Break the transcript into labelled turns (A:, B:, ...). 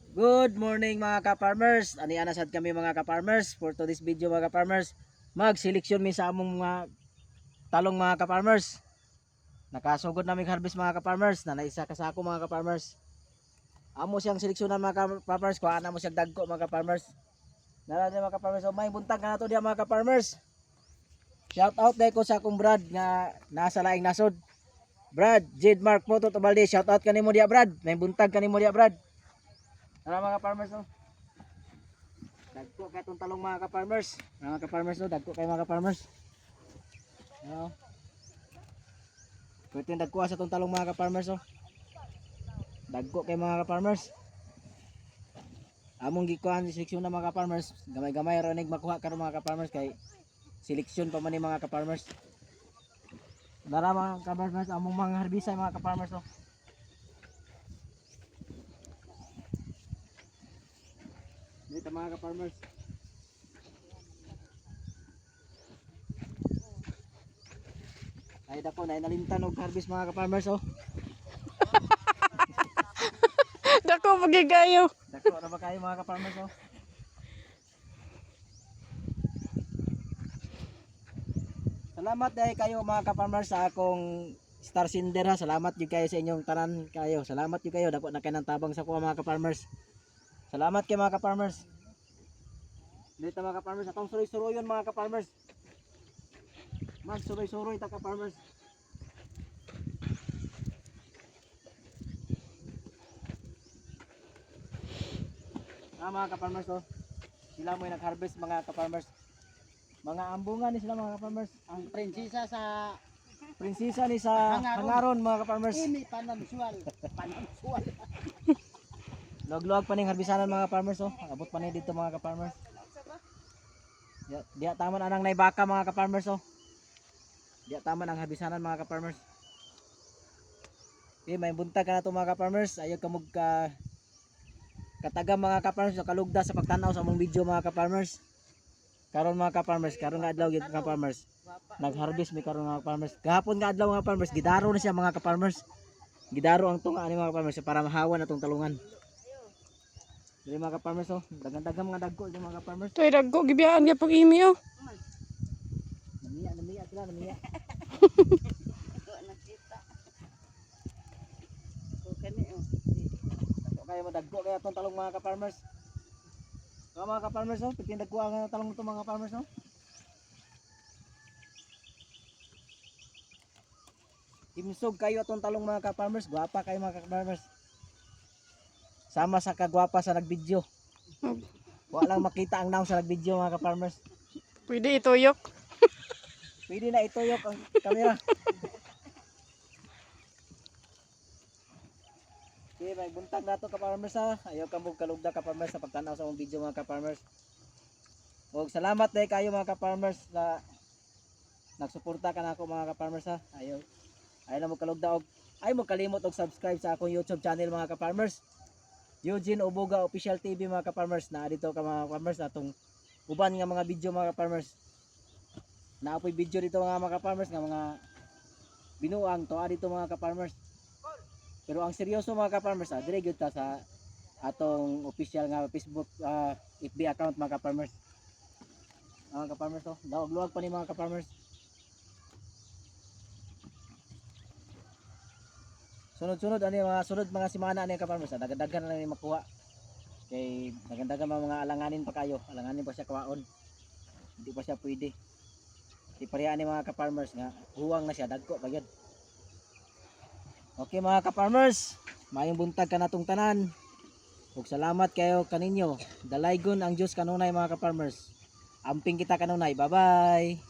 A: Good morning mga ka-farmers. Ani anasad kami mga ka-farmers. For today's video mga ka-farmers, mag-seleksyon mi sa among mga talong mga ka-farmers. Nakasugod namin harvest mga ka-farmers na naisa ka sa ako mga ka-farmers. Amo siyang seleksyonan mga ka-farmers, kuha na mo siyang dagko mga ka-farmers. Nara mga ka-farmers, so may buntag ka na to diya mga ka-farmers. Shout out dahil ko sa akong Brad nga nasa laing nasod. Brad, Jade Mark Moto Tobaldi, shout out kanimo diya Brad. May buntag kanimo diya Brad. Tara mga ka-farmers no. Dagko kay itong talong mga ka-farmers. Mga ka-farmers no, dagko kay mga ka-farmers. Ano? Pwede yung dagko sa itong talong mga ka-farmers no. Dagko kay mga ka-farmers. Among gikuhan seleksyon na mga ka-farmers. Gamay-gamay ranig makuha karon mga ka-farmers kay seleksyon pa man ni mga ka-farmers. Dara mga ka-farmers, among mga harbisay mga ka-farmers no. Dito mga ka-farmers. Ay dako na inalimtan og harvest mga ka-farmers oh.
B: Dako magigayo.
A: Dako na ba kayo mga ka-farmers oh. Salamat dahil kayo mga ka-farmers sa akong star sender ha. Salamat jud kayo sa inyong tanan kayo. Salamat jud kayo dako na kay nang tabang sa kuha mga ka-farmers. Salamat kay mga ka-farmers. Dito mga ka-farmers, atong suroy-suroyon mga ka-farmers. Mas suroy-suroy ta ka-farmers. Mga ka-farmers oh. Sila mo nag-harvest mga ka-farmers. Mga ambungan ni sila mga ka-farmers.
C: Ang prinsesa sa
A: Prinsesa ni sa Hangaron mga ka-farmers.
C: ini panamsual. Panamsual.
A: Luwag-luwag pa ning harbisanan mga farmers oh. Abot pa ni dito mga ka-farmers. Diya taman anang naibaka mga ka-farmers oh. Diya taman ang harbisanan mga ka-farmers. Okay, may buntag ka na to mga ka-farmers. Ayaw ka kataga mga ka-farmers sa kalugda sa pagtanaw sa among video mga ka-farmers. Karon mga ka-farmers, karon nga adlaw gyud mga ka-farmers. Nag-harvest mi karon mga ka-farmers. Gahapon nga adlaw mga ka-farmers, gidaro na siya mga ka-farmers. Gidaro ang tunga ani mga ka-farmers para mahawan atong talungan. Dili mga ka-farmers oh, dagan-dagan mga dagko di mga ka-farmers.
B: Toy dagko gibiyaan gyud pag imi oh.
A: Namiya sila, namiya. Dagko kayo madagko kaya atong talong mga ka-farmers. Mga ka-farmers oh, pitin dagko ang talong nito mga ka-farmers oh. Imsog kayo atong talong mga ka-farmers, gwapa kayo mga ka-farmers. Sama sa kagwapa sa nagvideo. Wala lang makita ang naong sa nagvideo mga ka-farmers.
B: Pwede ituyok.
A: Pwede na ituyok ang kamera. Okay, may buntag na ito ka-farmers ha. Ayaw ka mong kalugda ka-farmers sa pagtanaw sa mong video mga ka-farmers. O salamat dahil kayo mga ka-farmers na nagsuporta ka na ako mga ka-farmers ha. Ayaw na mong kalugda og ay mo kalimot og subscribe sa akong YouTube channel mga ka-farmers. Eugene Obuga Official TV mga ka-farmers. Na dito ka mga ka-farmers atong uban nga mga video mga ka-farmers. Naapoy video dito mga ka-farmers nga mga binuang to dito mga ka-farmers. Pero ang seryoso mga ka-farmers dire gyud ta sa atong official nga Facebook FB account mga ka-farmers. Mga ka-farmers to, luwag pa ni mga ka-farmers. Sunod-sunod ani mga sunod mga semana ani ka-farmers, dagan-dagan na ni makuha. Kay dagan-dagan mga alanganin pa kayo, alanganin pa siya kawaon. Hindi pa siya pwede. Di pareha ni mga ka-farmers nga huwang na siya dagko pa gyud. Okay mga ka-farmers, maayong buntag ka natong tanan. Ug salamat kayo kaninyo. Dalaygon ang Dios kanunay mga ka-farmers. Amping kita kanunay. Bye-bye.